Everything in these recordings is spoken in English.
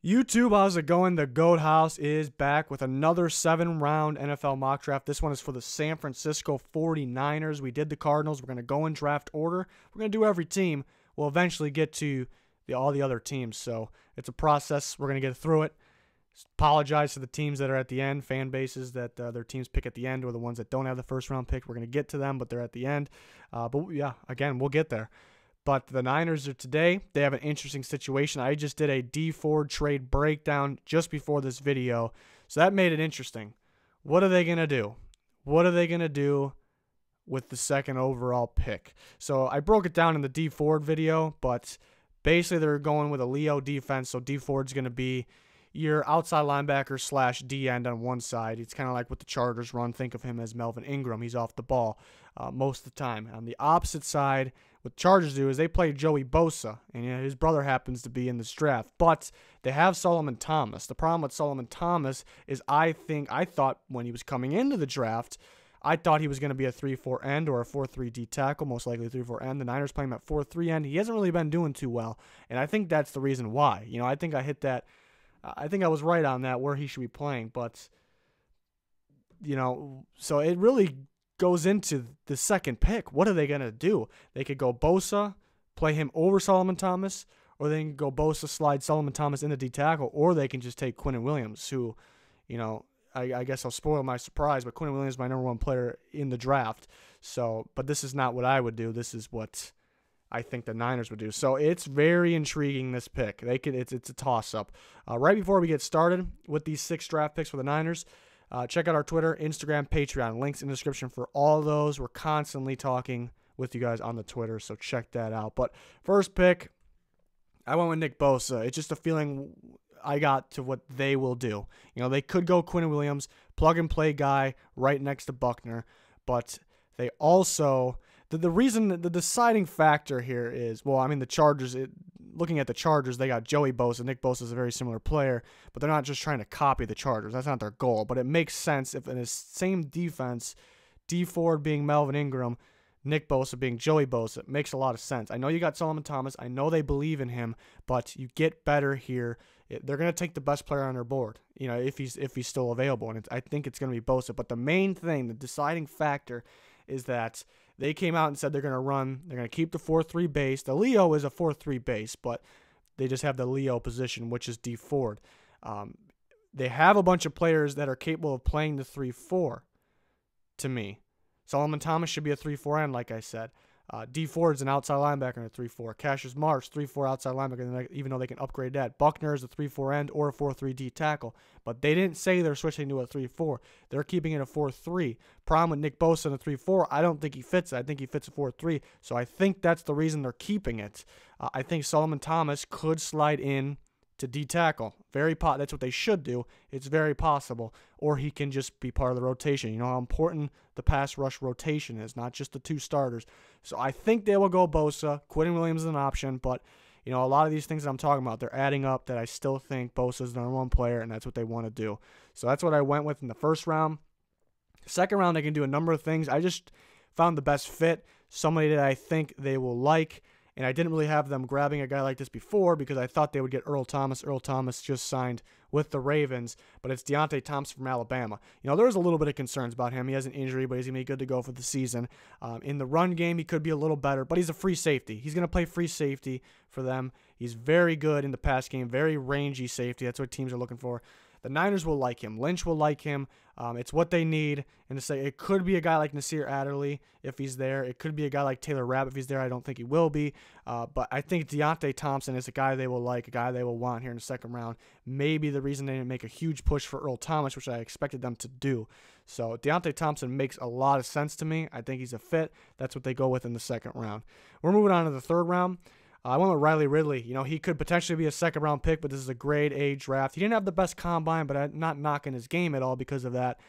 YouTube, how's it going? The GOAT House is back with another 7-round NFL mock draft. This one is for the San Francisco 49ers. We did the Cardinals. We're going to go in draft order. We're going to do every team. We'll eventually get to all the other teams. So it's a process. We're going to get through it. Apologize to the teams that are at the end, fan bases that their teams pick at the end, or the ones that don't have the first-round pick. We're going to get to them, but they're at the end. But yeah, again, we'll get there. But the Niners are today. They have an interesting situation. I just did a D Ford trade breakdown just before this video, so that made it interesting. What are they going to do? What are they going to do with the second overall pick? So I broke it down in the D Ford video, but basically they're going with a Leo defense, so D Ford's going to be your outside linebacker / D end on one side. It's kind of like what the Chargers run. Think of him as Melvin Ingram. He's off the ball most of the time. On the opposite side, what the Chargers do is they play Joey Bosa, and his brother happens to be in this draft. But they have Solomon Thomas. The problem with Solomon Thomas is I thought when he was coming into the draft, I thought he was going to be a 3-4 end or a 4-3 D tackle, most likely 3-4 end. The Niners playing him at 4-3 end. He hasn't really been doing too well, and I think that's the reason why. I think I hit that. I think I was right on that, where he should be playing. But, so it really goes into the second pick. What are they going to do? They could go Bosa, play him over Solomon Thomas, or they can go Bosa, slide Solomon Thomas into D tackle, or they can just take Quinnen Williams, who, I guess I'll spoil my surprise, but Quinnen Williams is my #1 player in the draft. So, but this is not what I would do. This is what I think the Niners would do. So it's very intriguing, this pick. It's a toss-up. Right before we get started with these 6 draft picks for the Niners, check out our Twitter, Instagram, Patreon. Links in the description for all of those. We're constantly talking with you guys on the Twitter, so check that out. But first pick, I went with Nick Bosa. It's just a feeling I got to what they will do. They could go Quinnen Williams, plug-and-play guy right next to Buckner, but they also... The reason, the deciding factor here is, the Chargers, looking at the Chargers, they got Joey Bosa. Nick Bosa is a very similar player, but they're not just trying to copy the Chargers. That's not their goal, but it makes sense if in the same defense, D Ford being Melvin Ingram, Nick Bosa being Joey Bosa, it makes a lot of sense. I know you got Solomon Thomas. I know they believe in him, but you get better here. They're going to take the best player on their board, if he's still available, and I think it's going to be Bosa. But the main thing, the deciding factor, is that they came out and said they're going to keep the 4-3 base. The Leo is a 4-3 base, but they just have the Leo position, which is D Ford. They have a bunch of players that are capable of playing the 3-4, to me. Solomon Thomas should be a 3-4 end, like I said. D Ford's an outside linebacker in a 3-4. Cassius Marsh, 3-4 outside linebacker, even though they can upgrade that. Buckner is a 3-4 end or a 4-3 D tackle. But they didn't say they're switching to a 3-4. They're keeping it a 4-3. Problem with Nick Bosa in a 3-4, I don't think he fits it. I think he fits a 4-3. So I think that's the reason they're keeping it. I think Solomon Thomas could slide in to D tackle. That's what they should do. It's very possible. Or he can just be part of the rotation. You know how important the pass rush rotation is, not just the 2 starters. So I think they will go Bosa. Quinnen Williams is an option, but a lot of these things that I'm talking about, they're adding up that I still think Bosa is the #1 player, and that's what they want to do. So that's what I went with in the first round. Second round, they can do a number of things. I just found the best fit, somebody that I think they will like. And I didn't really have them grabbing a guy like this before because I thought they would get Earl Thomas. Earl Thomas just signed with the Ravens, but it's Deontay Thompson from Alabama. There was a little bit of concerns about him. He has an injury, but he's going to be good to go for the season. In the run game, he could be a little better, but he's a free safety. He's going to play free safety for them. He's very good in the pass game, very rangy safety. That's what teams are looking for. The Niners will like him. Lynch will like him. It's what they need. And to say it could be a guy like Nasir Adderley if he's there. It could be a guy like Taylor Rapp if he's there. I don't think he will be. But I think Deontay Thompson is a guy they will like, a guy they will want here in the second round. Maybe the reason they didn't make a huge push for Earl Thomas, which I expected them to do. So Deontay Thompson makes a lot of sense to me. I think he's a fit. That's what they go with in the second round. We're moving on to the third round. I went with Riley Ridley. He could potentially be a second-round pick, but this is a grade A draft. He didn't have the best combine, but I'm not knocking his game at all because of that.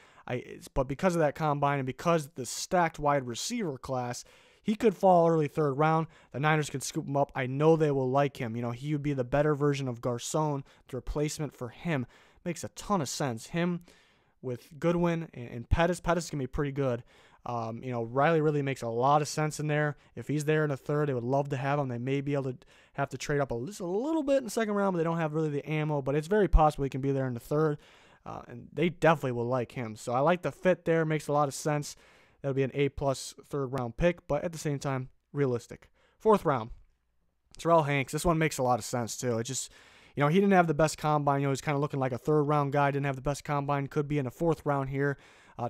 But because of that combine and because the stacked wide receiver class, he could fall early third round. The Niners can scoop him up. I know they will like him. He would be the better version of Garcon. The replacement for him makes a ton of sense. Him with Goodwin and Pettis. Pettis is going to be pretty good. Riley really makes a lot of sense in there. If he's there in the third, they would love to have him. They may be able to have to trade up just a little bit in the second round, but they don't have really the ammo. But it's very possible he can be there in the third, and they definitely will like him. So I like the fit there. Makes a lot of sense. That'll be an A-plus third-round pick, but at the same time, realistic. Fourth round, Terrell Hanks. This one makes a lot of sense, too. It just, he didn't have the best combine. He's kind of looking like a third-round guy. Didn't have the best combine. Could be in the fourth round here.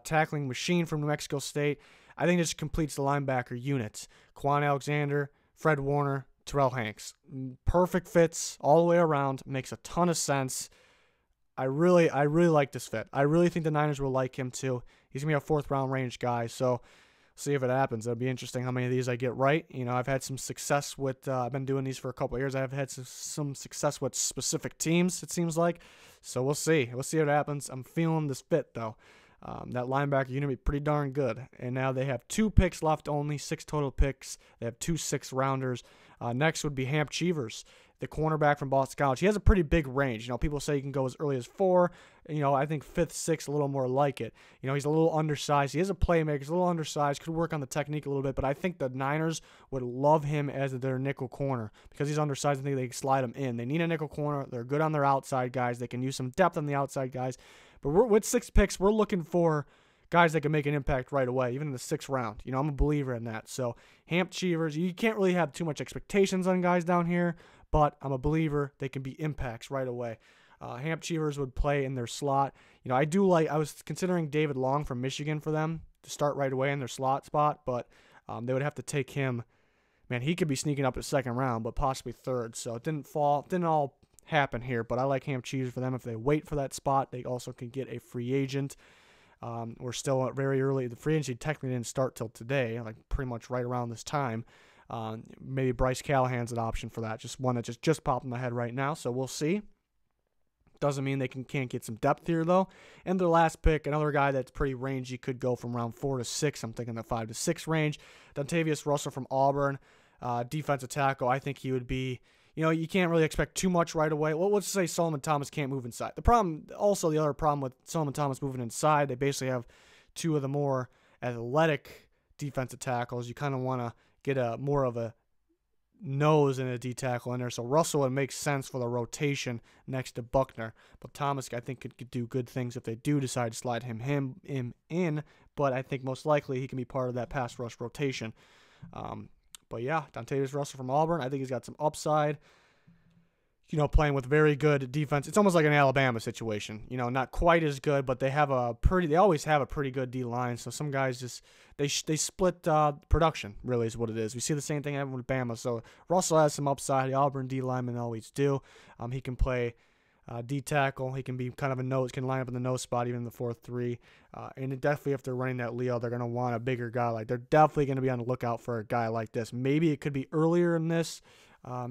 Tackling machine from New Mexico State. I think this completes the linebacker unit. Quan Alexander, Fred Warner, Terrell Hanks. Perfect fits all the way around. Makes a ton of sense. I really like this fit. I really think the Niners will like him too. He's going to be a fourth-round range guy, so see if it happens. It'll be interesting how many of these I get right. I've had some success with, I've been doing these for a couple of years. I've had some success with specific teams, it seems like. So we'll see. We'll see what happens. I'm feeling this fit, though. That linebacker unit will be pretty darn good. And now they have 2 picks left only, 6 total picks. They have 2 6-rounders. Next would be Hamp Cheevers, the cornerback from Boston College. He has a pretty big range. People say he can go as early as 4. I think 5th, 6th, a little more like it. He's a little undersized. He is a playmaker. He's a little undersized. Could work on the technique a little bit, but I think the Niners would love him as their nickel corner because he's undersized. I think they can slide him in. They need a nickel corner. They're good on their outside guys. They can use some depth on the outside guys. But with 6 picks, we're looking for guys that can make an impact right away, even in the 6th round. I'm a believer in that. So Hamp Cheevers, you can't really have too much expectations on guys down here, but I'm a believer they can be impacts right away. Hamp Cheevers would play in their slot. I was considering David Long from Michigan for them to start right away in their slot spot, but they would have to take him. Man, he could be sneaking up to 2nd round, but possibly 3rd. So it didn't all happen here, but I like Hamp Cheevers for them. If they wait for that spot, they also can get a free agent. We're still very early. The free agency technically didn't start till today, like pretty much right around this time. Maybe Bryce Callahan's an option for that. Just one that just popped in my head right now, so we'll see. Doesn't mean they can't get some depth here, though. And their last pick, another guy that's pretty rangy, could go from round 4 to 6. I'm thinking the 5 to 6 range. Dontavius Russell from Auburn, defensive tackle. I think he would be, you can't really expect too much right away. Well, let's say Solomon Thomas can't move inside. The other problem with Solomon Thomas moving inside, they basically have 2 of the more athletic defensive tackles. You kind of want to get more of a nose and a D tackle in there. So Russell would make sense for the rotation next to Buckner. But Thomas, I think, could do good things if they do decide to slide him in. But I think most likely he can be part of that pass rush rotation. But yeah, Dontavius Russell from Auburn, I think he's got some upside. Playing with very good defense. It's almost like an Alabama situation. Not quite as good, but they always have a pretty good D line. So some guys just they split production. Really is what it is. We see the same thing happening with Bama. So Russell has some upside. The Auburn D linemen always do. He can play D tackle. He can be kind of a nose. Can line up in the nose spot even in the 4-3. And definitely if they're running that Leo, they're going to want a bigger guy. They're definitely going to be on the lookout for a guy like this. Maybe it could be earlier in this.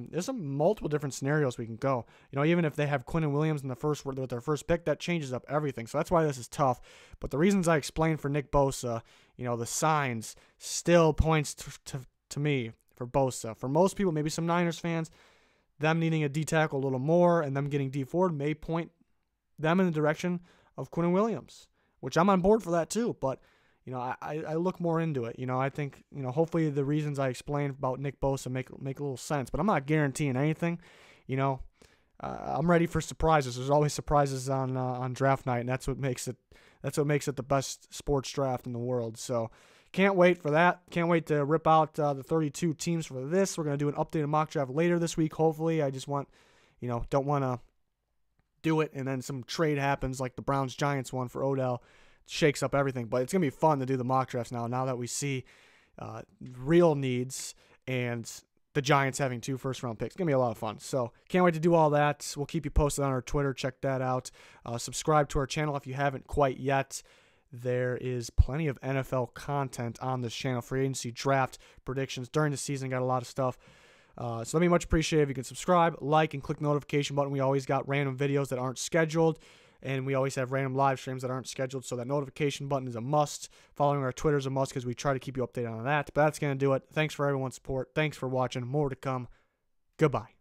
There's some multiple different scenarios we can go. Even if they have Quinnen Williams in with their first pick, that changes up everything. So that's why this is tough. But the reasons I explained for Nick Bosa, the signs still points to me for Bosa. For most people, maybe some Niners fans, them needing a D tackle a little more and them getting D forward may point them in the direction of Quinnen Williams, which I'm on board for that too. But I look more into it. I think, hopefully the reasons I explained about Nick Bosa make a little sense, but I'm not guaranteeing anything. I'm ready for surprises. There's always surprises on draft night, and that's what makes it the best sports draft in the world. So can't wait for that. Can't wait to rip out the 32 teams for this. We're going to do an updated mock draft later this week, hopefully. I just want, don't want to do it and then some trade happens like the Browns-Giants one for Odell. Shakes up everything, but it's going to be fun to do the mock drafts now that we see real needs and the Giants having 2 first-round picks. It's going to be a lot of fun. So can't wait to do all that. We'll keep you posted on our Twitter. Check that out. Subscribe to our channel if you haven't quite yet. There is plenty of NFL content on this channel. Free agency, draft, predictions during the season. Got a lot of stuff. So that'd be much appreciated if you can subscribe, like, and click the notification button. We always got random videos that aren't scheduled. And we always have random live streams that aren't scheduled, so that notification button is a must. Following our Twitter is a must because we try to keep you updated on that. But that's going to do it. Thanks for everyone's support. Thanks for watching. More to come. Goodbye.